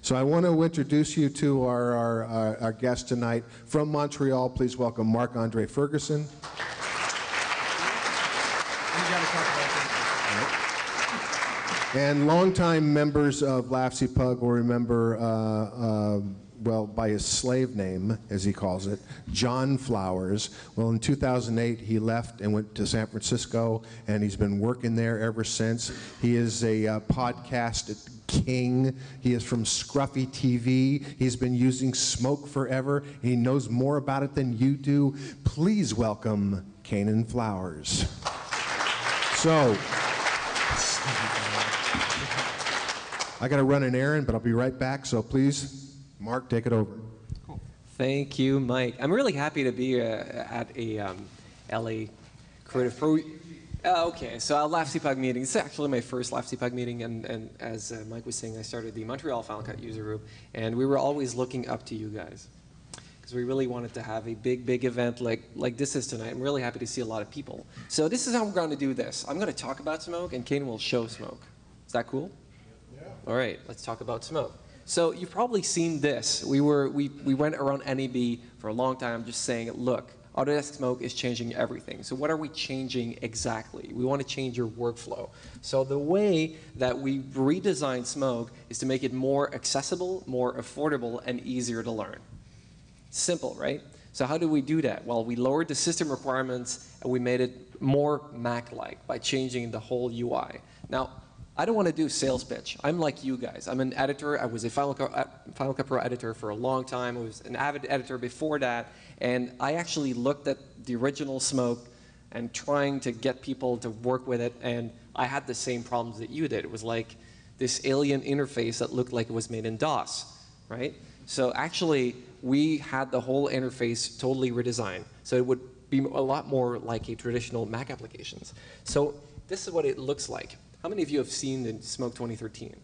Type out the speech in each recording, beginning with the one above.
So I want to introduce you to our guest tonight. From Montreal, please welcome Marc-Andre Ferguson. And longtime members of Lafsy Pug will remember, well, by his slave name, as he calls it, John Flowers. Well, in 2008, he left and went to San Francisco, and he's been working there ever since. He is a podcast king. He is from Scruffy TV. He's been using Smoke forever. He knows more about it than you do. Please welcome Kanen Flowers. So, I got to run an errand, but I'll be right back, so please, Mark, take it over. Cool. Thank you, Mike. I'm really happy to be at a LA Creative Pro. Okay, so a Lafsy Pug meeting. It's actually my first Lafsy Pug meeting, and as Mike was saying, I started the Montreal Final Cut user group, and we were always looking up to you guys because we really wanted to have a big event like this is tonight. I'm really happy to see a lot of people. So this is how we're going to do this. I'm going to talk about Smoke, and Kanen will show Smoke. Is that cool? All right, let's talk about Smoke. So you've probably seen this. We went around NAB for a long time just saying, look, Autodesk Smoke is changing everything. So what are we changing exactly? We want to change your workflow. So the way that we redesigned Smoke is to make it more accessible, more affordable, and easier to learn. Simple, right? So how do we do that? Well, we lowered the system requirements and we made it more Mac-like by changing the whole UI. Now, I don't want to do sales pitch. I'm like you guys. I'm an editor. I was a Final Cut Pro editor for a long time. I was an avid editor before that. And I actually looked at the original Smoke and trying to get people to work with it. And I had the same problems that you did. It was like this alien interface that looked like it was made in DOS, right? So actually, we had the whole interface totally redesigned. So it would be a lot more like a traditional Mac applications. So this is what it looks like. How many of you have seen the Smoke 2013?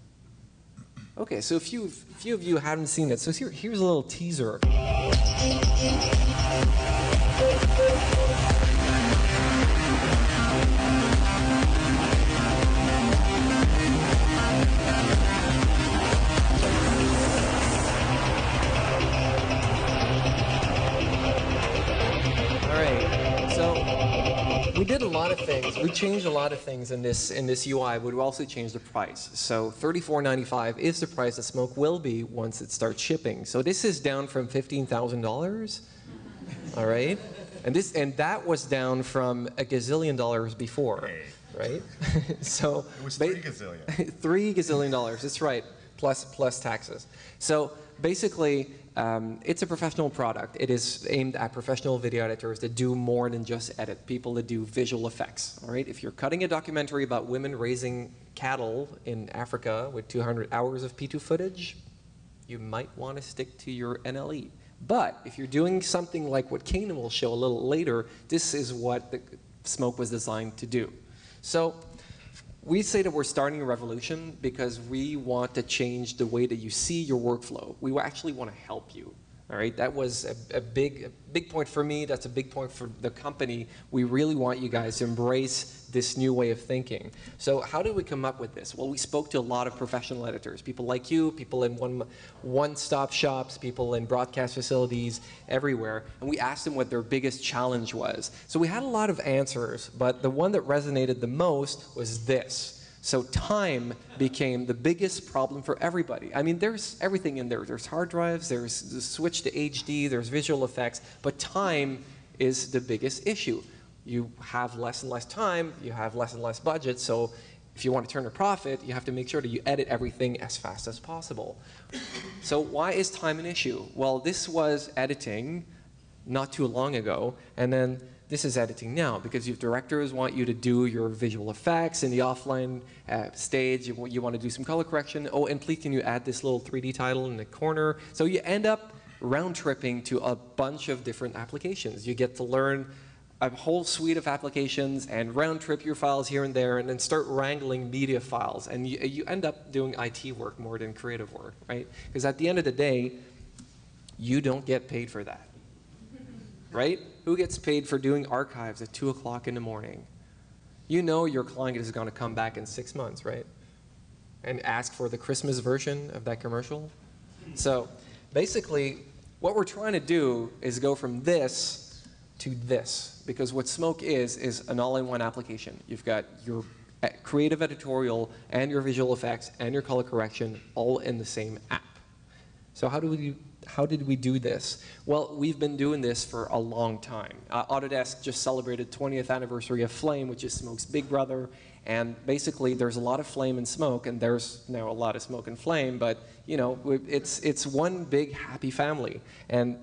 Okay, so a few of you haven't seen it. So here's a little teaser. We did a lot of things. We changed a lot of things in this UI, but we also changed the price. So $34.95 is the price that Smoke will be once it starts shipping. So this is down from $15,000. All right, and that was down from $1 gazillion before, right? So it was $3 gazillion. $3 gazillion. That's right, plus taxes. So basically, it's a professional product. It is aimed at professional video editors that do more than just edit, people that do visual effects. All right? If you're cutting a documentary about women raising cattle in Africa with 200 hours of P2 footage, you might want to stick to your NLE. But if you're doing something like what Kanen will show a little later, this is what the Smoke was designed to do. So we say that we're starting a revolution because we want to change the way that you see your workflow. We actually want to help you. All right, that was a big point for me. That's a big point for the company. We really want you guys to embrace this new way of thinking. So how did we come up with this? Well, we spoke to a lot of professional editors, people like you, people in one-stop shops, people in broadcast facilities, everywhere, and we asked them what their biggest challenge was. So we had a lot of answers, but the one that resonated the most was this. So time became the biggest problem for everybody. I mean, there's everything in there. There's hard drives, there's the switch to HD, there's visual effects, but time is the biggest issue. You have less and less time, you have less and less budget, so if you want to turn a profit, you have to make sure that you edit everything as fast as possible. So why is time an issue? Well, this was editing not too long ago, and then this is editing now, because your directors want you to do your visual effects in the offline stage. You want to do some color correction. Oh, and please can you add this little 3D title in the corner? So you end up round-tripping to a bunch of different applications. You get to learn a whole suite of applications and round-trip your files here and there and then start wrangling media files. And you end up doing IT work more than creative work, right? Because at the end of the day, you don't get paid for that, right? Who gets paid for doing archives at 2 o'clock in the morning? You know your client is going to come back in 6 months, right? And ask for the Christmas version of that commercial. So basically, what we're trying to do is go from this to this, because what Smoke is an all-in-one application. You've got your creative editorial and your visual effects and your color correction all in the same app. So how did we do this? Well, we've been doing this for a long time. Autodesk just celebrated 20th anniversary of Flame, which is Smoke's big brother. And basically, there's a lot of Flame and Smoke, and there's now a lot of Smoke and Flame. But you know, it's one big happy family. And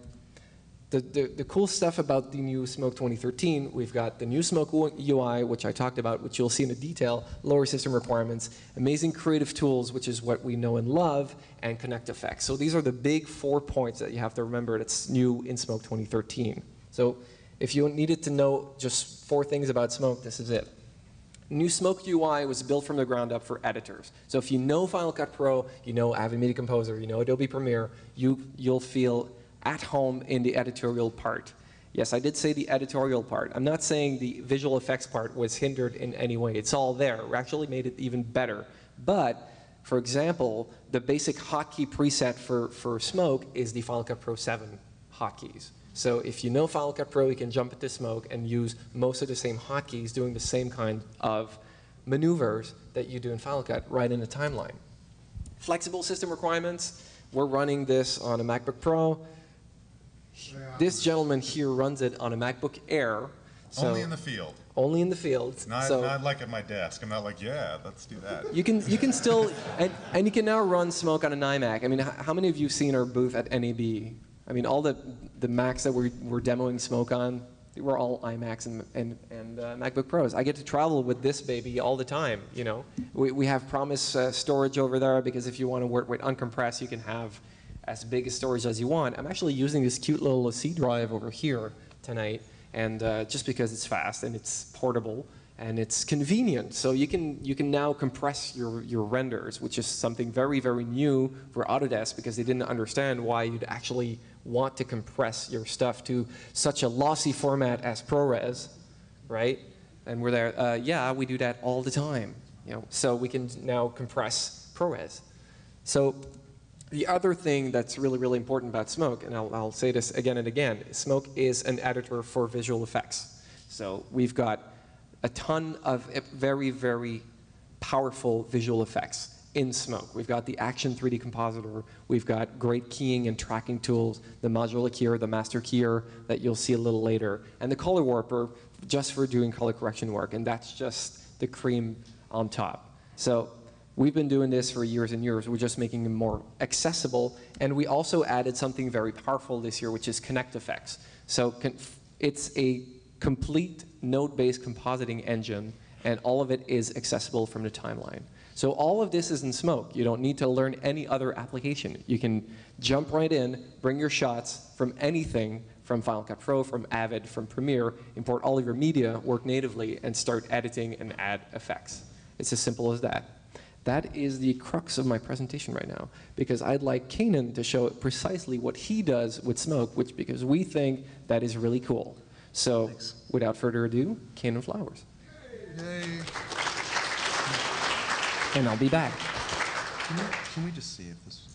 the cool stuff about the new Smoke 2013, we've got the new Smoke UI, which I talked about, which you'll see in the detail, lower system requirements, amazing creative tools, which is what we know and love, and Connect effects. So these are the big 4 points that you have to remember that's new in Smoke 2013. So if you needed to know just 4 things about Smoke, this is it. New Smoke UI was built from the ground up for editors. So if you know Final Cut Pro, you know Avid Media Composer, you know Adobe Premiere, you'll feel at home in the editorial part. Yes, I did say the editorial part. I'm not saying the visual effects part was hindered in any way. It's all there. We actually made it even better. But, for example, the basic hotkey preset for Smoke is the Final Cut Pro 7 hotkeys. So if you know Final Cut Pro, you can jump into Smoke and use most of the same hotkeys doing the same kind of maneuvers that you do in Final Cut right in the timeline. Flexible system requirements. We're running this on a MacBook Pro. This gentleman here runs it on a MacBook Air. So only in the field. Only in the field. Not like at my desk. I'm not like, yeah, let's do that. You can still, and you can now run Smoke on an iMac. I mean, how many of you have seen our booth at NAB? I mean, all the Macs that we're demoing Smoke on, they were all iMacs and MacBook Pros. I get to travel with this baby all the time, you know. We have Promise storage over there, because if you want to work with uncompressed, you can have as big a storage as you want. I'm actually using this cute little C drive over here tonight, and just because it's fast and it's portable and it's convenient. So you can now compress your renders, which is something very, very new for Autodesk, because they didn't understand why you'd actually want to compress your stuff to such a lossy format as ProRes, right? And we're there, yeah, we do that all the time. You know, so we can now compress ProRes. So the other thing that's really, really important about Smoke, and I'll say this again and again, Smoke is an editor for visual effects. So we've got a ton of very, very powerful visual effects in Smoke. We've got the Action 3D Compositor, we've got great keying and tracking tools, the modular keyer, the master keyer that you'll see a little later, and the color warper just for doing color correction work, and that's just the cream on top. So we've been doing this for years and years. We're just making it more accessible, and we also added something very powerful this year, which is Connect effects. So it's a complete node-based compositing engine, and all of it is accessible from the timeline. So all of this is in Smoke. You don't need to learn any other application. You can jump right in, bring your shots from anything, from Final Cut Pro, from Avid, from Premiere, import all of your media, work natively, and start editing and add effects. It's as simple as that. That is the crux of my presentation right now, because I'd like Kanen to show precisely what he does with Smoke, because we think that is really cool. So, without further ado, Kanen Flowers. Yay. And I'll be back. Can we just see if this...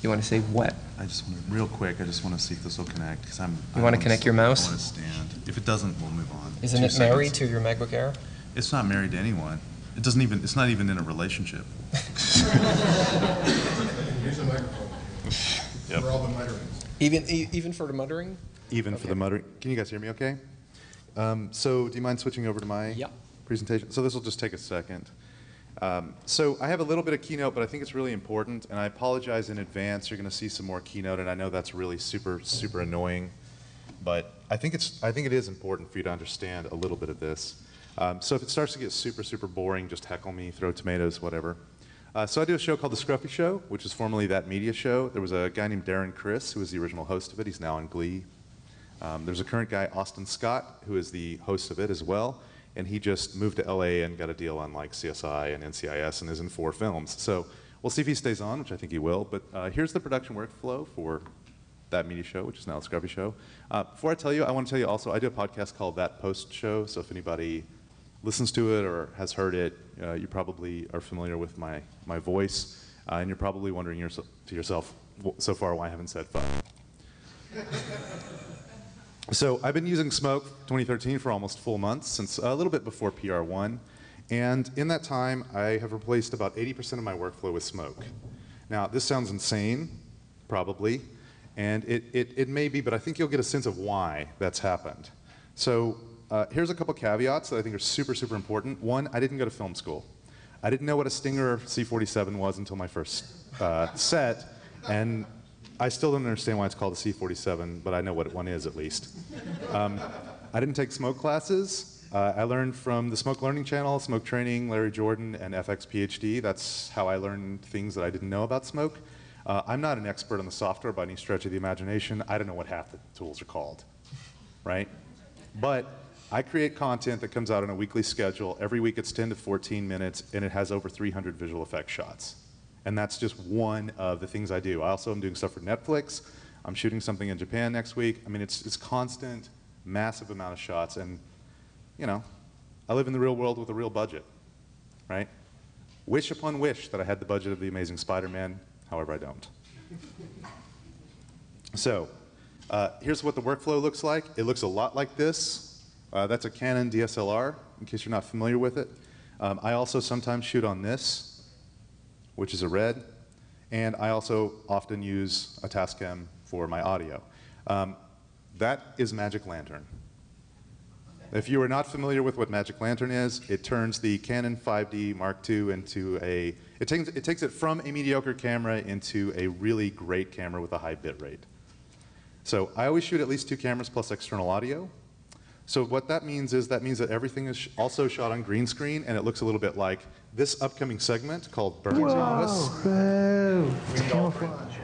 You want to say what? I just want to, real quick, I just want to see if this will connect, because You want to connect your mouse? I want to stand. If it doesn't, we'll move on. Isn't it married to your MacBook Air? It's not married to anyone. It doesn't even, it's not even in a relationship. Here's a microphone. Yep. For all the mutterings. Even for the muttering? Even for the muttering. Can you guys hear me okay? So do you mind switching over to my presentation? So this will just take a second. So I have a little bit of Keynote, but I think it's really important, and I apologize in advance. You're going to see some more Keynote, and I know that's really super, super annoying, but I think it is important for you to understand a little bit of this. So if it starts to get super, super boring, just heckle me, throw tomatoes, whatever. So I do a show called The Scruffy Show, which is formerly That Media Show. There was a guy named Darren Criss, who was the original host of it. He's now on Glee. There's a current guy, Austin Scott, who is the host of it as well. And he just moved to LA and got a deal on like CSI and NCIS and is in 4 films. So we'll see if he stays on, which I think he will. But here's the production workflow for That Media Show, which is now The Scruffy Show. Before I tell you, I want to tell you also, I do a podcast called That Post Show. So if anybody listens to it or has heard it, you probably are familiar with my voice. And you're probably wondering to yourself, so far why I haven't said fuck. So I've been using Smoke 2013 for almost full months, since a little bit before PR1. And in that time, I have replaced about 80% of my workflow with Smoke. Now, this sounds insane, probably, and it may be, but I think you'll get a sense of why that's happened. So here's a couple caveats that I think are super, super important. One, I didn't go to film school. I didn't know what a Stinger C47 was until my first set, and I still don't understand why it's called a C47, but I know what one is at least. I didn't take Smoke classes. I learned from the Smoke Learning Channel, Smoke Training, Larry Jordan, and FX PhD. That's how I learned things that I didn't know about Smoke. I'm not an expert on the software by any stretch of the imagination. I don't know what half the tools are called, right? But I create content that comes out on a weekly schedule. Every week it's 10 to 14 minutes, and it has over 300 visual effects shots. And that's just one of the things I do. I also am doing stuff for Netflix. I'm shooting something in Japan next week. I mean, it's constant, massive amount of shots. And you know, I live in the real world with a real budget, right? Wish upon wish that I had the budget of The Amazing Spider-Man, however I don't. So, here's what the workflow looks like. It looks a lot like this. That's a Kanen DSLR, in case you're not familiar with it. I also sometimes shoot on this, which is a red, and I also often use a Tascam for my audio. That is Magic Lantern. If you are not familiar with what Magic Lantern is, it turns the Canon 5D Mark II into a, it takes it from a mediocre camera into a really great camera with a high bit rate. So I always shoot at least 2 cameras plus external audio. So what that means is that everything is also shot on green screen, and it looks a little bit like this upcoming segment called Burn Novice. Whoa, it's camouflage.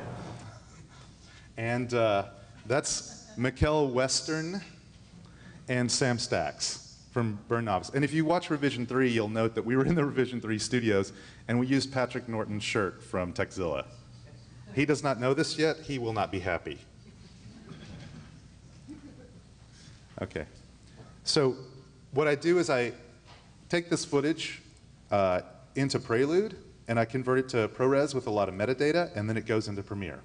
And that's Mikkel Western and Sam Stacks from Burn Novice. And if you watch Revision 3, you'll note that we were in the Revision 3 studios, and we used Patrick Norton's shirt from Techzilla. He does not know this yet. He will not be happy. Okay. So what I do is I take this footage into Prelude, and I convert it to ProRes with a lot of metadata, and then it goes into Premiere.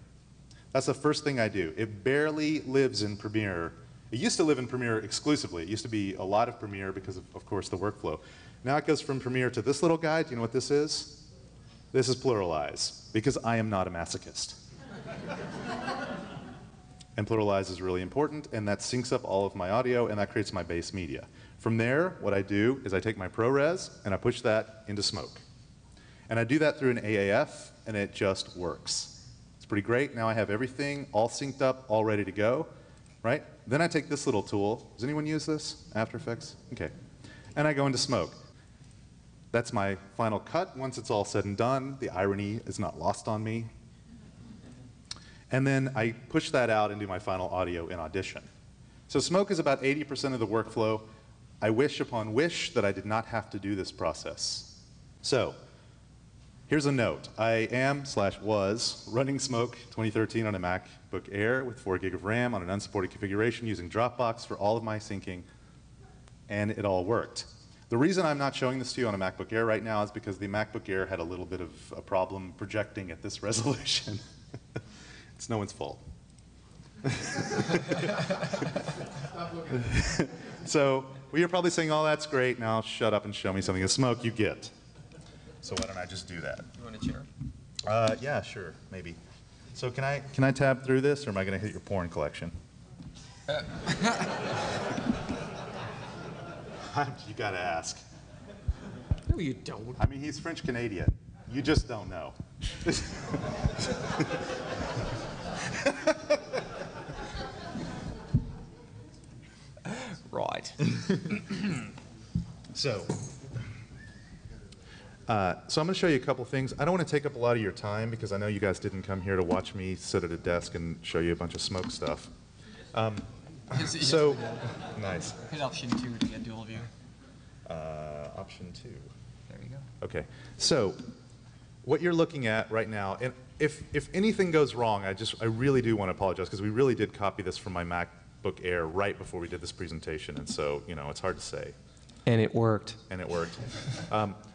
That's the first thing I do. It barely lives in Premiere. It used to live in Premiere exclusively. It used to be a lot of Premiere because of course, the workflow. Now it goes from Premiere to this little guy. Do you know what this is? This is Pluralize, because I am not a masochist. And Pluralize is really important, and that syncs up all of my audio, and that creates my base media. From there, what I do is I take my ProRes, and I push that into Smoke. And I do that through an AAF, and it just works. It's pretty great. Now I have everything all synced up, all ready to go. Right? Then I take this little tool. Does anyone use this? After Effects? Okay. And I go into Smoke. That's my final cut. Once it's all said and done, the irony is not lost on me. And then I push that out and do my final audio in Audition. So Smoke is about 80% of the workflow. I wish upon wish that I did not have to do this process. So here's a note. I am/was running Smoke 2013 on a MacBook Air with 4 gig of RAM on an unsupported configuration using Dropbox for all of my syncing, and it all worked. The reason I'm not showing this to you on a MacBook Air right now is because the MacBook Air had a little bit of a problem projecting at this resolution. It's no one's fault. So you're probably saying, oh, that's great. Now shut up and show me something. The Smoke you get. So why don't I just do that? You want a chair? Yeah, sure, maybe. So can I tab through this, or am I going to hit your porn collection? You got to ask. No, you don't. I mean, he's French Canadian. You just don't know. Right. So I'm going to show you a couple things. I don't want to take up a lot of your time because I know you guys didn't come here to watch me sit at a desk and show you a bunch of Smoke stuff. So, nice. Hit option 2 to get dual view. Option 2. There you go. Okay. So, what you're looking at right now, and if anything goes wrong, I really do want to apologize because we really did copy this from my MacBook Air right before we did this presentation, and so it's hard to say. And it worked. And it worked.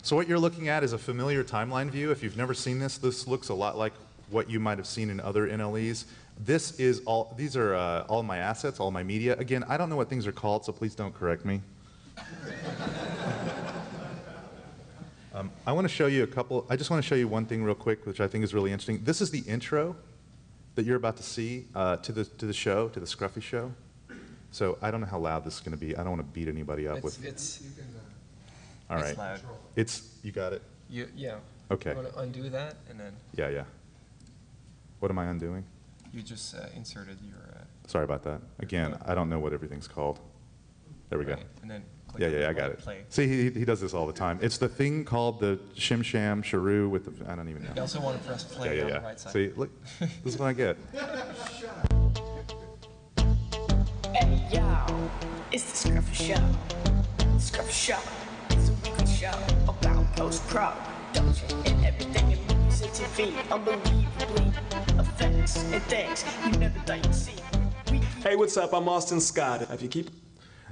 So what you're looking at is a familiar timeline view. If you've never seen this, this looks a lot like what you might have seen in other NLEs. These are all my assets, all my media. Again, I don't know what things are called, so please don't correct me. I want to show you I just want to show you one thing real quick, which I think is really interesting. This is the intro that you're about to see to the show, to the Scruffy show. So I don't know how loud this is going to be. I don't want to beat anybody up with. All right. It's loud. You got it? Yeah. Okay. You want to undo that and then Yeah. What am I undoing? you just inserted your. Sorry about that. Again, I don't know what everything's called. There we go. Right. And then click on Yeah, I got it. play. See, he does this all the time. It's the thing called the shim sham sharoo with the, I don't even You know. also want to press play on the right side. See, look, this is what I get. Hey yo, it's the Scruffy Show. Scruffy Show is a weekly show about post-pro, Doja, and everything in movies and TV. Unbelievably effects and things you never thought you'd see. Hey, what's up? I'm Austin Scott. If you keep.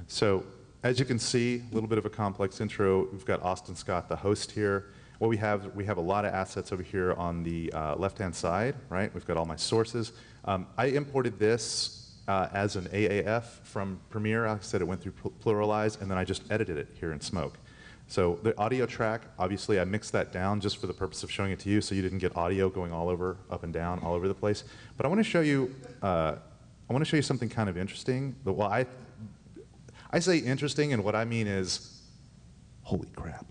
So, as you can see, a little bit of a complex intro. We've got Austin Scott, the host here. What we have a lot of assets over here on the left-hand side, right? We've got all my sources. I imported this as an AAF from Premiere. Like I said, it went through Pluralize, and then I just edited it here in Smoke. So the audio track, obviously, I mixed that down just for the purpose of showing it to you, so you didn't get audio going all over, up and down, all over the place. But I want to show you. I want to show you something kind of interesting. Well, I say interesting, and what I mean is, holy crap.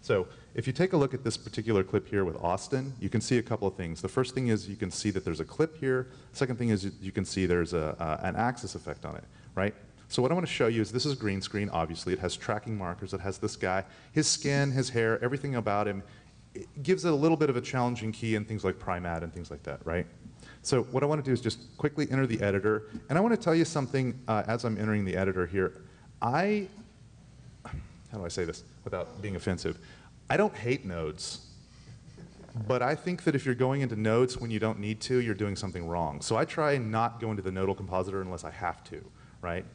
So if you take a look at this particular clip here with Austin, you can see a couple of things. The first thing is you can see that there's a clip here. Second thing is you can see there's an axis effect on it, right? So what I want to show you is this is green screen, obviously. It has tracking markers. It has this guy, his skin, his hair, everything about him. It gives it a little bit of a challenging key in things like Primat and things like that, right? So what I want to do is just quickly enter the editor. And I want to tell you something as I'm entering the editor here. How do I say this without being offensive? I don't hate nodes. But I think that if you're going into nodes when you don't need to, you're doing something wrong. So I try and not go into the nodal compositor unless I have to, right?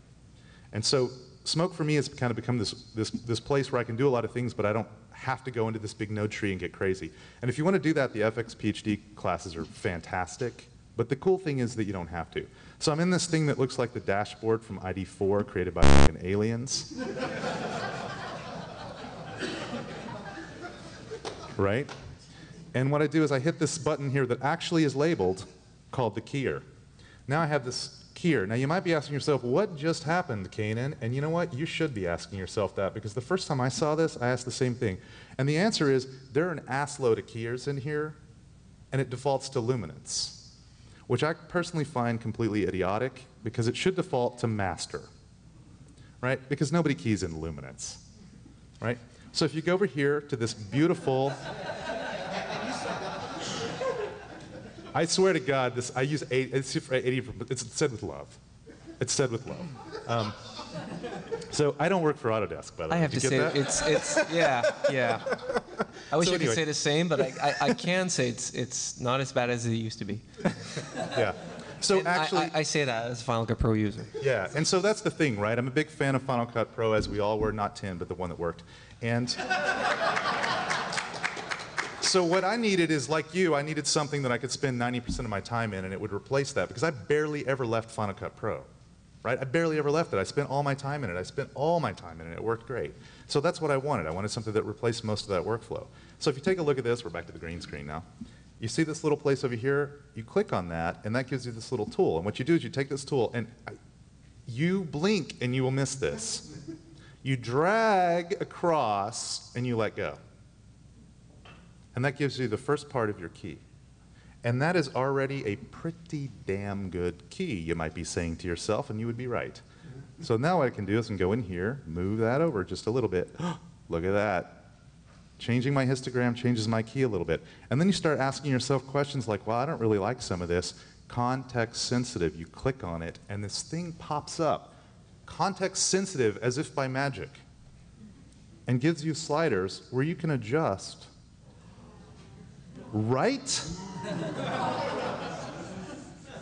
And so Smoke for me has kind of become this place where I can do a lot of things, but I don't have to go into this big node tree and get crazy. And if you want to do that, the FX PhD classes are fantastic. But the cool thing is that you don't have to. So I'm in this thing that looks like the dashboard from ID4 created by fucking aliens. Right? And what I do is I hit this button here that actually is labeled called the keyer. Now I have this keyer. Now you might be asking yourself, what just happened, Kanen? And you know what? You should be asking yourself that, because the first time I saw this, I asked the same thing. And the answer is there are an ass load of keyers in here, and it defaults to luminance, which I personally find completely idiotic, because it should default to master, right? Because nobody keys in luminance, right? So if you go over here to this beautiful, I swear to God, I use 80, it's said with love. It's said with love. So I don't work for Autodesk, by the way. I have to say, yeah. I wish I could say the same, but I can say it's not as bad as it used to be. Yeah. So And actually, I say that as a Final Cut Pro user. yeah, and so that's the thing, right? I'm a big fan of Final Cut Pro, as we all were, not 10, but the one that worked. And so what I needed is, like you, I needed something that I could spend 90% of my time in, and it would replace that, because I barely ever left Final Cut Pro. Right? I barely ever left it. I spent all my time in it. I spent all my time in it. It worked great. So that's what I wanted. I wanted something that replaced most of that workflow. So if you take a look at this, we're back to the green screen now. You see this little place over here? You click on that, and that gives you this little tool. And what you do is you take this tool, and you blink, and you will miss this. You drag across, and you let go. And that gives you the first part of your key. And that is already a pretty damn good key, you might be saying to yourself, and you would be right. So now what I can do is I can go in here, move that over just a little bit. Look at that. Changing my histogram changes my key a little bit. And then you start asking yourself questions like, well, I don't really like some of this. Context sensitive. You click on it, and this thing pops up. Context sensitive, as if by magic. And gives you sliders where you can adjust. Right?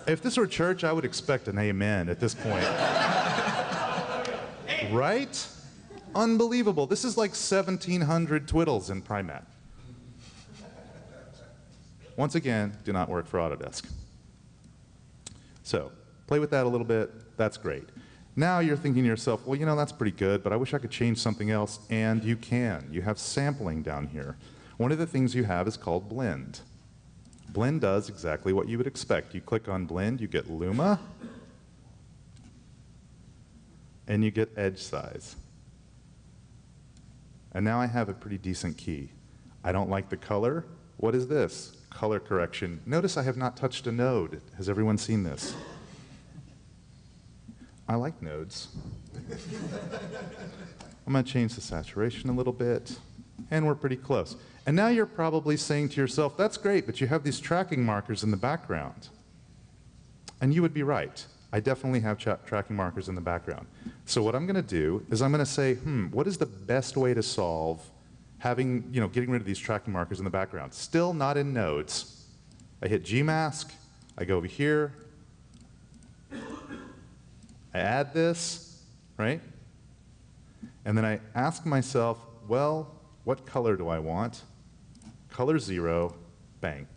If this were church, I would expect an amen at this point. Right? Unbelievable. This is like 1,700 twiddles in Primat. once again, do not work for Autodesk. So play with that a little bit. That's great. Now you're thinking to yourself, well, you know, that's pretty good, but I wish I could change something else. And you can. You have sampling down here. One of the things you have is called blend. Blend does exactly what you would expect. You click on blend, you get luma, and you get edge size. And now I have a pretty decent key. I don't like the color. What is this? Color correction. Notice I have not touched a node. Has everyone seen this? I like nodes. I'm going to change the saturation a little bit, and we're pretty close. And now you're probably saying to yourself, that's great, but you have these tracking markers in the background. And you would be right. I definitely have tracking markers in the background. So what I'm going to do is I'm going to say, what is the best way to solve having, getting rid of these tracking markers in the background? Still not in nodes. I hit Gmask, I go over here, I add this, right? And then I ask myself, well, what color do I want? Color 0, bang.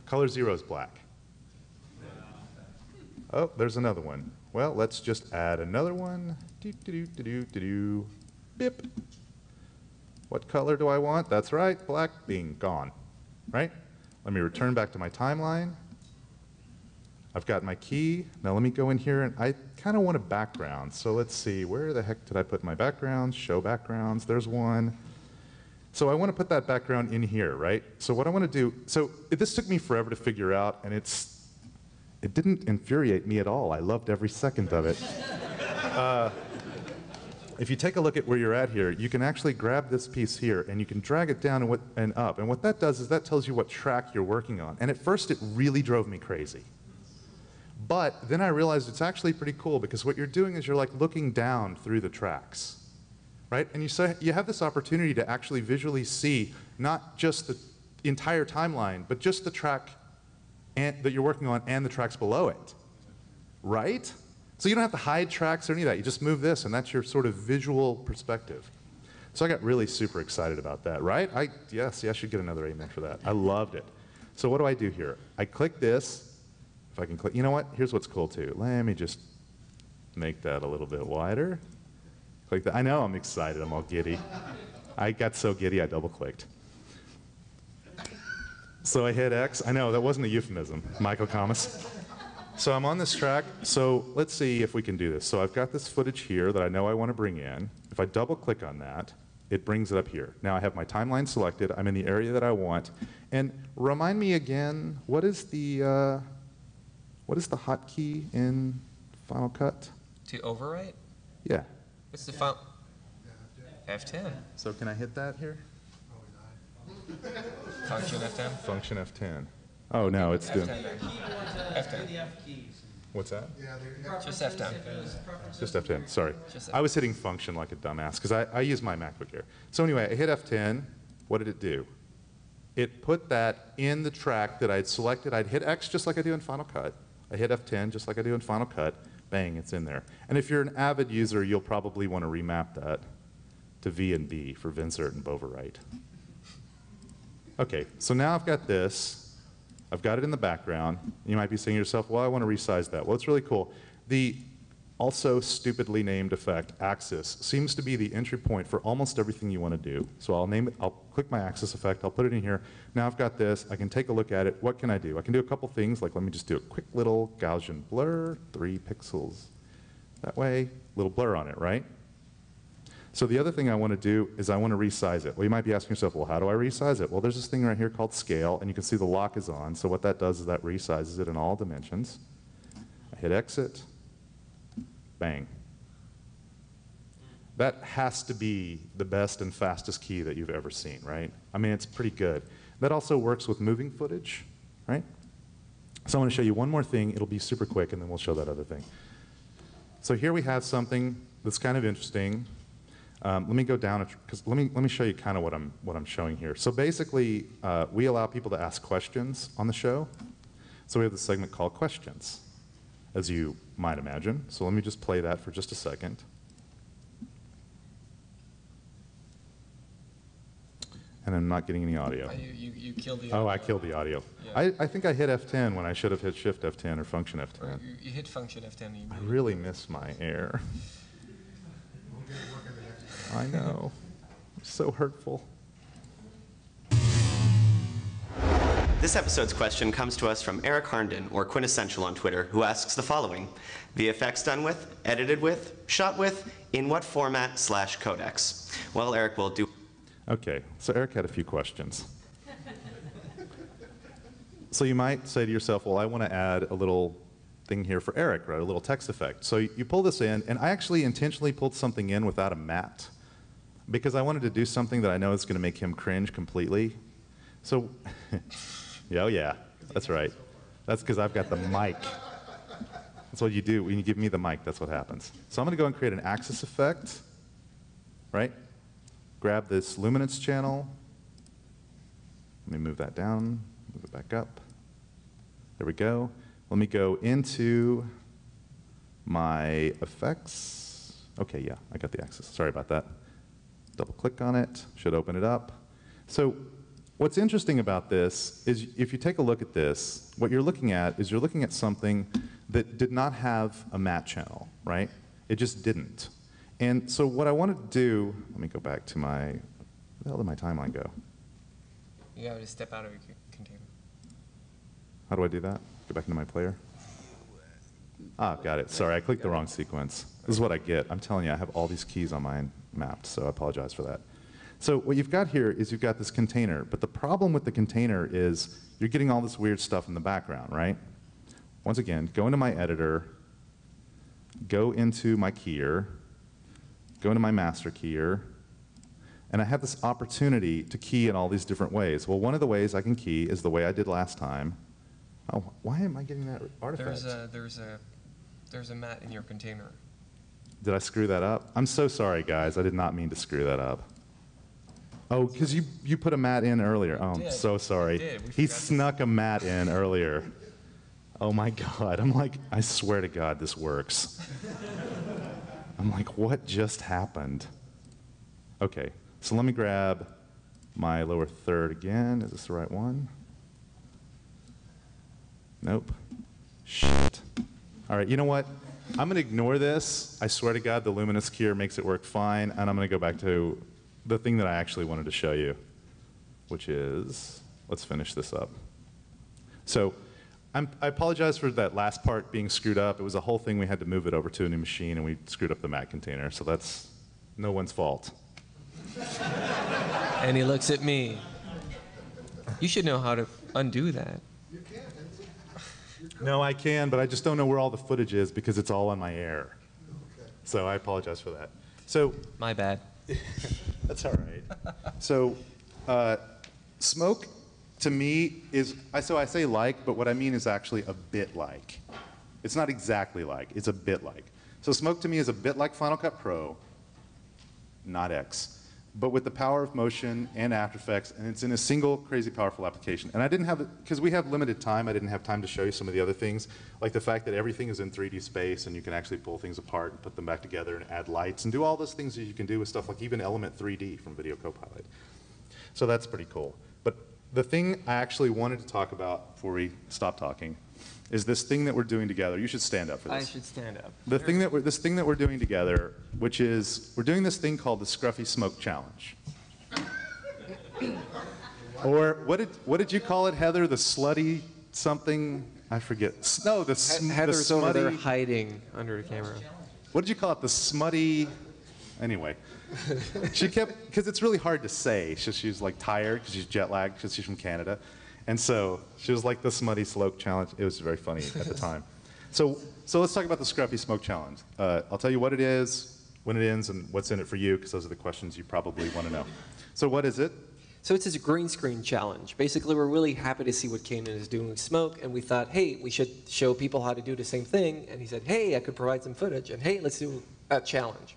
Color 0 is black. Oh, there's another one. Well, let's just add another one. Bip. What color do I want? That's right, black, bing, gone. Right? Let me return back to my timeline. I've got my key. Now let me go in here, and I kind of want a background. So let's see, where the heck did I put my backgrounds? Show backgrounds, there's one. So I want to put that background in here, right? So what I want to do, this took me forever to figure out, and it didn't infuriate me at all. I loved every second of it. If you take a look at where you're at here, you can actually grab this piece here, and you can drag it down and up. And what that does is that tells you what track you're working on. And at first, it really drove me crazy. But then I realized it's actually pretty cool, because what you're doing is you're like looking down through the tracks, right? And you have this opportunity to actually visually see not just the entire timeline, but just the track that you're working on and the tracks below it, right? So you don't have to hide tracks or any of that. You just move this, and that's your sort of visual perspective. So I got really super excited about that, right? Yes, I should get another amen for that. I loved it. So what do I do here? I click this. If I can click, you know what? Here's what's cool too. Let me just make that a little bit wider. Click that. I know I'm excited. I'm all giddy. I got so giddy I double-clicked. So I hit X. I know, that wasn't a euphemism, Michael Kamas. So I'm on this track. So let's see if we can do this. So I've got this footage here that I know I want to bring in. If I double-click on that, it brings it up here. Now I have my timeline selected. I'm in the area that I want. And remind me again, what is the hotkey in Final Cut? To overwrite? Yeah. What's the file? F10. So can I hit that here? Function F10? Function F10. Oh, no, it's doing... F10. What's that? Just F10. Just F10, sorry. Just F10. I was hitting function like a dumbass, because I use my MacBook Air. So anyway, I hit F10. What did it do? It put that in the track that I'd selected. I'd hit X just like I do in Final Cut. I hit F10 just like I do in Final Cut. Bang, it's in there. And if you're an avid user, you'll probably want to remap that to V and B for Vinsert and Boverite. Okay, so now I've got this. I've got it in the background. You might be saying to yourself, well, I want to resize that. Well, it's really cool. The also stupidly named effect, axis, seems to be the entry point for almost everything you want to do. So I'll name it, I'll click my axis effect, I'll put it in here. Now I've got this, I can take a look at it. What can I do? I can do a couple things, like let me just do a quick little Gaussian blur, 3 pixels. That way, little blur on it, right? So the other thing I want to do is I want to resize it. Well, you might be asking yourself, well, how do I resize it? Well, there's this thing right here called scale, and you can see the lock is on. So what that does is that resizes it in all dimensions. I hit exit. Bang. That has to be the best and fastest key that you've ever seen, right? I mean, it's pretty good. That also works with moving footage, right? So I'm going to show you one more thing. It'll be super quick, and then we'll show that other thing. So here we have something that's kind of interesting. Let me go down, because let me show you kind of what I'm showing here. So basically, we allow people to ask questions on the show. So we have this segment called Questions, as you might imagine. So let me just play that for just a second. And I'm not getting any audio. You killed the Oh, I killed the audio. Yeah. I think I hit F10 when I should have hit Shift F10 or Function F10. Or you hit Function F10. And I really miss my air. I know. So hurtful. This episode's question comes to us from Eric Harnden, or Quintessential on Twitter, who asks the following. VFX done with, edited with, shot with, in what format / codecs? Well, Eric will do... Okay, so Eric had a few questions. So you might say to yourself, well, I want to add a little thing here for Eric, right? A little text effect. So you pull this in, and I actually intentionally pulled something in without a matte because I wanted to do something that I know is going to make him cringe completely. So, yeah, that's right. That's because I've got the mic. That's what you do. When you give me the mic, that's what happens. So I'm going to go and create an axis effect, right? Grab this luminance channel. Let me move that down, move it back up. There we go. Let me go into my effects. Okay, yeah, I got the axis. Sorry about that. Double click on it, should open it up. So what's interesting about this is if you take a look at this, what you're looking at is you're looking at something that did not have a matte channel, right? It just didn't. And so what I wanted to do, let me go back to my, where the hell did my timeline go? You have to step out of your container. How do I do that? Go back into my player? Ah, got it. Sorry, I clicked the wrong sequence. This is what I get. I'm telling you, I have all these keys on mine mapped, so I apologize for that. So what you've got here is you've got this container, but the problem with the container is you're getting all this weird stuff in the background, right? Once again, go into my editor, go into my keyer, go into my master keyer, and I have this opportunity to key in all these different ways. Well, one of the ways I can key is the way I did last time. Oh, why am I getting that artifact? There's a mat in your container. Did I screw that up? I'm so sorry, guys. I did not mean to screw that up. Oh, because you put a mat in earlier. Oh, I'm so sorry. He snuck a mat in earlier. Oh my God. I'm like, I swear to God, this works. I'm like, what just happened? Okay, so let me grab my lower third again. Is this the right one? Nope. Shit. All right, you know what? I'm going to ignore this. I swear to God, the luminous keyer makes it work fine, and I'm going to go back to the thing that I actually wanted to show you, which is, let's finish this up. So I apologize for that last part being screwed up. It was a whole thing. We had to move it over to a new machine, and we screwed up the mat container, so that's no one's fault. And he looks at me. You should know how to undo that. No, I can, but I just don't know where all the footage is because it's all on my air. So I apologize for that. So my bad. That's all right. So Smoke, to me, is, so I say like, but what I mean is actually a bit like. It's not exactly like, it's a bit like. So Smoke to me is a bit like Final Cut Pro, not X, but with the power of motion and After Effects, and it's in a single crazy powerful application. And I didn't have, because we have limited time, I didn't have time to show you some of the other things, like the fact that everything is in 3D space and you can actually pull things apart and put them back together and add lights and do all those things that you can do with stuff like even Element 3D from Video Copilot. So that's pretty cool. But the thing I actually wanted to talk about before we stop talking is this thing that we're doing together. You should stand up for this. I should stand up. The thing that this thing that we're doing together, which is, we're doing this thing called the Scruffy Smoke Challenge. Or what did you call it, Heather? The slutty something? I forget. No, Heather's over there hiding under the camera. What did you call it? The smutty. Anyway, she kept, because it's really hard to say. She's like tired because she's jet lagged because she's from Canada. And so she was like the smutty smoke challenge. It was very funny at the time. So let's talk about the Scruffy Smoke Challenge. I'll tell you what it is, when it ends, and what's in it for you, because those are the questions you probably want to know. So what is it? So it's a green screen challenge. Basically, we're really happy to see what Kanen is doing with Smoke, and we thought, hey, we should show people how to do the same thing. And he said, hey, I could provide some footage, and hey, let's do a challenge,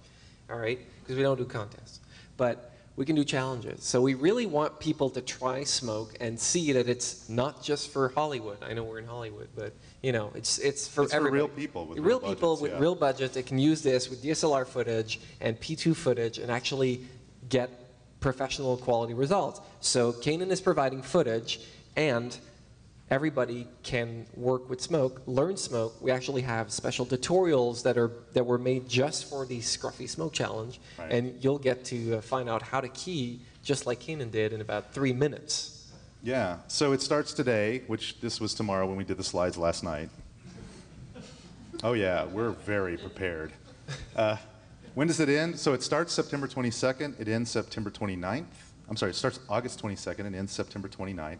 all right? Because we don't do contests. But we can do challenges. So we really want people to try Smoke and see that it's not just for Hollywood. I know we're in Hollywood, but you know, it's for everybody. For real people with real people budgets, with real budgets that can use this with DSLR footage and P2 footage and actually get professional quality results. So Kanen is providing footage, and everybody can work with Smoke, learn Smoke. We actually have special tutorials that were made just for the Scruffy Smoke Challenge, Right. and you'll get to find out how to key just like Kanen did in about 3 minutes. Yeah, so it starts today, which this was tomorrow when we did the slides last night. Oh yeah, we're very prepared. When does it end? So it starts September 22nd, it ends September 29th. I'm sorry, it starts August 22nd and ends September 29th.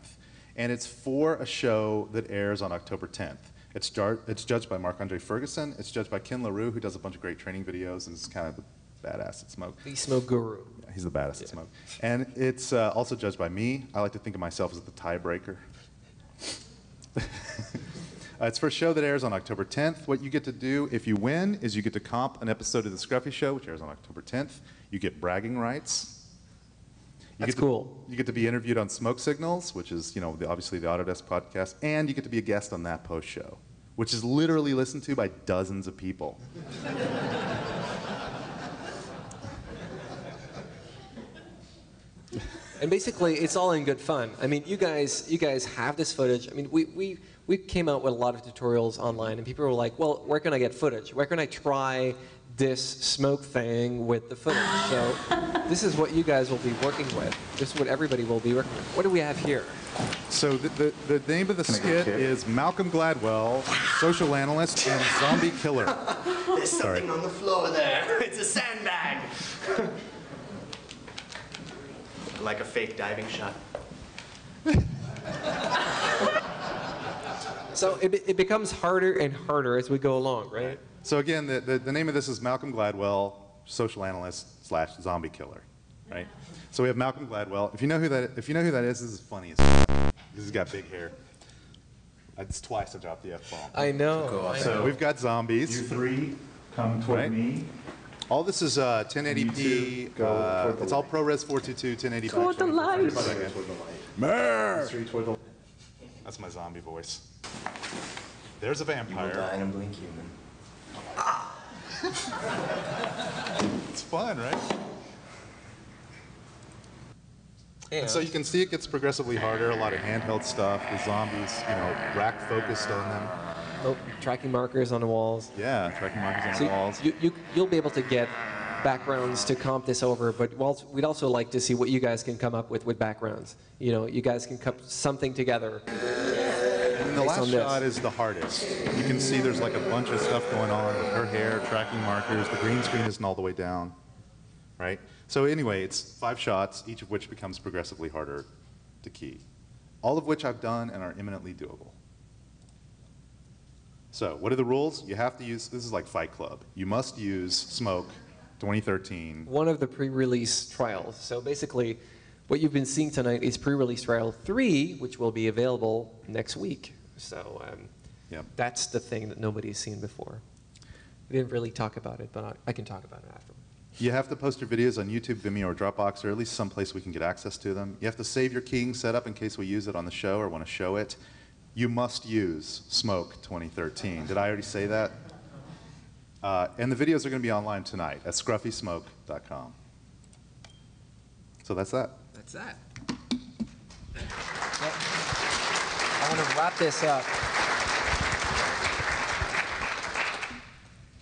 And it's for a show that airs on October 10th. It's judged by Marc-Andre Ferguson. It's judged by Ken LaRue, who does a bunch of great training videos and is kind of the badass at Smoke. The Smoke Guru. Yeah, he's the badass at Smoke. And it's also judged by me. I like to think of myself as the tiebreaker. It's for a show that airs on October 10th. What you get to do if you win is you get to comp an episode of The Scruffy Show, which airs on October 10th. You get bragging rights. That's cool. You get to be interviewed on Smoke Signals, which is, obviously the Autodesk podcast, and you get to be a guest on that post show, which is literally listened to by dozens of people. And basically, it's all in good fun. I mean, you guys have this footage. I mean, we came out with a lot of tutorials online, and people were like, well, where can I get footage? Where can I try this Smoke thing with the footage? So this is what you guys will be working with. This is what everybody will be working with. What do we have here? So the name of the skit is Malcolm Gladwell, Social Analyst and Zombie Killer. There's something on the floor there. It's a sandbag. Like a fake diving shot. So it becomes harder and harder as we go along, right? So again, the name of this is Malcolm Gladwell, Social Analyst / Zombie Killer, right? So we have Malcolm Gladwell. If you know who that is, this is funny as fuck, because he's got big hair. It's twice I dropped the F-bomb. I know. So we've got zombies. You three come toward me. All this is 1080p. It's all ProRes 422, 1080p. Toward the light. That's my zombie voice. There's a vampire. in a blink, human. It's fun, right? Yeah. And so you can see it gets progressively harder. A lot of handheld stuff. The zombies, rack focused on them. Oh, tracking markers on the walls. Yeah, tracking markers on So the walls. you'll be able to get backgrounds to comp this over, but we'd also like to see what you guys can come up with backgrounds. You guys can cut something together. And the last shot is the hardest. You can see there's like a bunch of stuff going on with her hair, tracking markers. The green screen isn't all the way down, right? So anyway, it's 5 shots, each of which becomes progressively harder to key. All of which I've done and are imminently doable. So what are the rules? You have to use, this is like Fight Club. You must use Smoke 2013. One of the pre-release trials. So basically, what you've been seeing tonight is pre-release trial 3, which will be available next week. So Yep. that's the thing that nobody's seen before. We didn't really talk about it, but I can talk about it afterward. You have to post your videos on YouTube, Vimeo, or Dropbox, or at least someplace we can get access to them. You have to save your keying setup in case we use it on the show or want to show it. You must use Smoke 2013. Did I already say that? And the videos are going to be online tonight at scruffysmoke.com. So that's that. That's that. I want to wrap this up.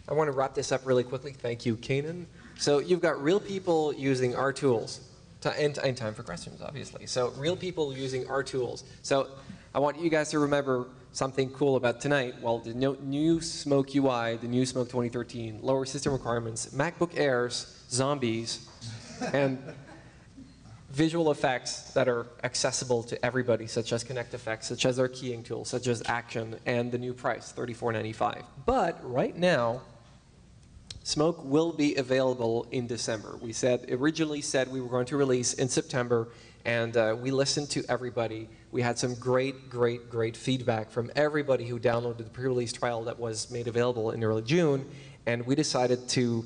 I want to wrap this up really quickly. Thank you, Kanen. So you've got real people using our tools, and time for questions, obviously. So real people using our tools. So I want you guys to remember something cool about tonight. Well, the new Smoke UI, the new Smoke 2013, lower system requirements, MacBook Airs, zombies, and visual effects that are accessible to everybody, such as Connect Effects, such as our keying tools, such as Action, and the new price, $34.95. But right now, Smoke will be available in December. We originally said we were going to release in September, and we listened to everybody. We had some great feedback from everybody who downloaded the pre-release trial that was made available in early June, and we decided to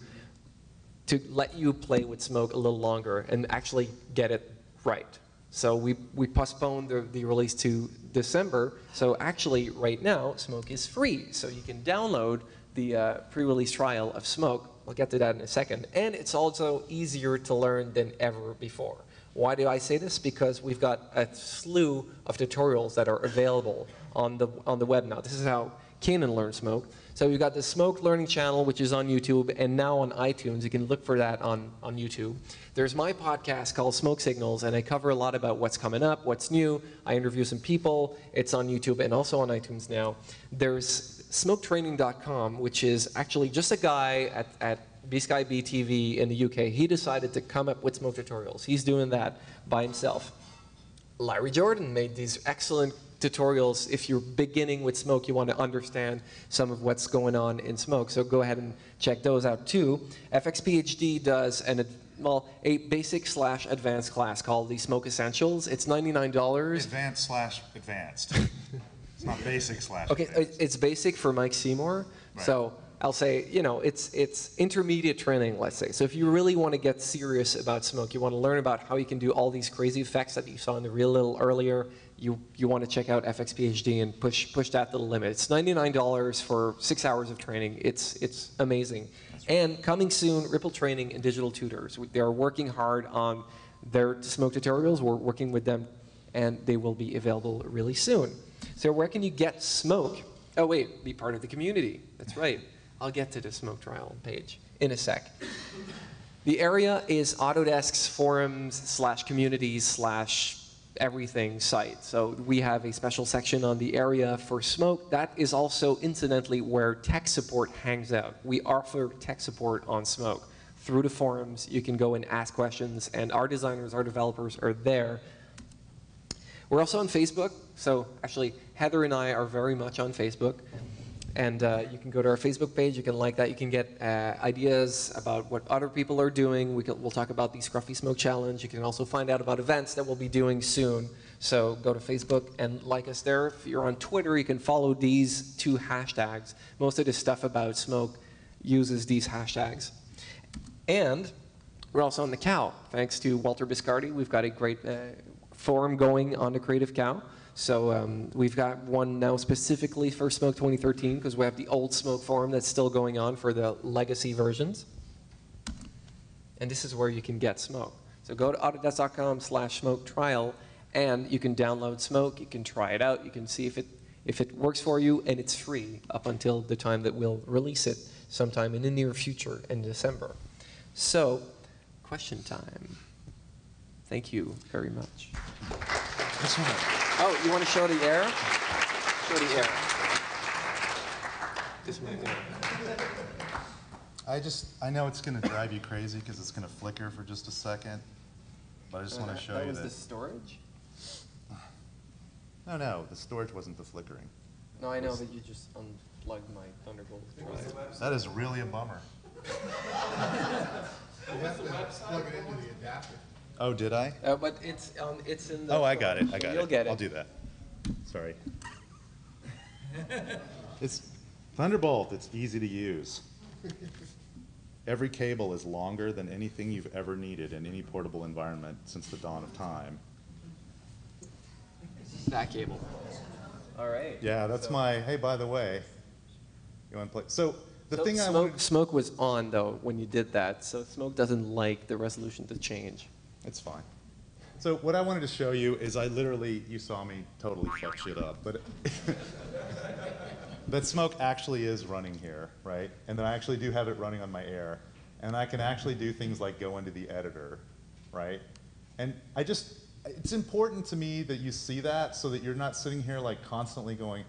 let you play with Smoke a little longer and actually get it right. So we postponed the release to December. So actually, right now, Smoke is free. So you can download the pre-release trial of Smoke I'll get to that in a second. And it's also easier to learn than ever before. Why do I say this? Because we've got a slew of tutorials that are available on the web now. This is how Kanen learned Smoke. So we've got the Smoke Learning channel, which is on YouTube, and now on iTunes. You can look for that on YouTube. There's my podcast called Smoke Signals, and I cover a lot about what's coming up, what's new. I interview some people. It's on YouTube and also on iTunes now. There's smoketraining.com, which is actually just a guy at B-Sky BTV in the UK. He decided to come up with smoke tutorials. He's doing that by himself. Larry Jordan made these excellent tutorials. If you're beginning with smoke, you want to understand some of what's going on in smoke. So go ahead and check those out too. FXPhD does a basic/advanced class called the Smoke Essentials. It's $99. Advanced/advanced. It's not basic/advanced. Okay, it's basic for Mike Seymour. Right. So I'll say, you know, it's intermediate training, let's say. So if you really want to get serious about smoke, you want to learn about how you can do all these crazy effects that you saw in the reel a little earlier, you want to check out FXPhD and push that to the limit. It's $99 for 6 hours of training. It's amazing. And coming soon, Ripple Training and Digital Tutors. They're working hard on their smoke tutorials. We're working with them, and they will be available really soon. So where can you get smoke? Oh wait, be part of the community. That's right. I'll get to the smoke trial page in a sec. The area is Autodesk's forums/communities/everything site. So we have a special section on the area for smoke. That is also, incidentally, where tech support hangs out. We offer tech support on smoke. Through the forums, you can go and ask questions, and our designers, our developers are there. We're also on Facebook. So actually, Heather and I are very much on Facebook. And you can go to our Facebook page, you can like that, you can get ideas about what other people are doing. We'll talk about the Scruffy Smoke Challenge. You can also find out about events that we'll be doing soon. So go to Facebook and like us there. If you're on Twitter, you can follow these 2 hashtags. Most of the stuff about smoke uses these hashtags. And we're also on the Cow. Thanks to Walter Biscardi, we've got a great forum going on the Creative Cow. So we've got one now specifically for Smoke 2013 because we have the old Smoke forum that's still going on for the legacy versions. And this is where you can get Smoke. So go to autodesk.com/smoke trial and you can download Smoke, you can try it out, you can see if it works for you, and it's free up until the time that we'll release it sometime in the near future in December. So, question time. Thank you very much. Oh, you want to show the air? Show the air. This one. I know it's going to drive you crazy because it's going to flicker for just a second, but I just want to show you was that. the storage? No, the storage wasn't the flickering. No, I know that you just unplugged my Thunderbolt drive. That is really a bummer. You have to plug it into the adapter. Oh, did I? But it's in the. Oh, I got it. You'll get it. I'll do that. Sorry. It's Thunderbolt. It's easy to use. Every cable is longer than anything you've ever needed in any portable environment since the dawn of time. That cable. All right. Yeah, that's my. Hey, by the way, you want to play? So the thing Smoke was on though when you did that, so Smoke doesn't like the resolution to change. It's fine. So what I wanted to show you is you saw me totally fuck shit up, but that Smoke actually is running here, right? And then I actually do have it running on my Air. And I can actually do things like go into the editor, right? And it's important to me that you see that so that you're not sitting here like constantly going,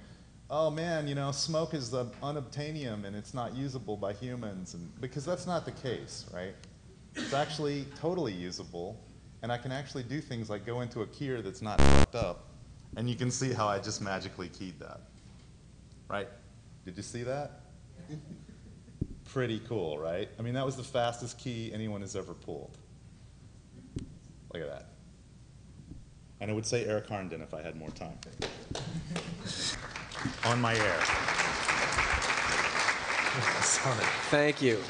oh man, smoke is the unobtainium and it's not usable by humans, because that's not the case, right? It's actually totally usable, and I can actually do things like go into a keyer that's not fucked up, and you can see how I just magically keyed that, right? Did you see that? Pretty cool, right? I mean, that was the fastest key anyone has ever pulled. Look at that. And it would say Eric Harnden if I had more time. On my Air. Sorry. Thank you.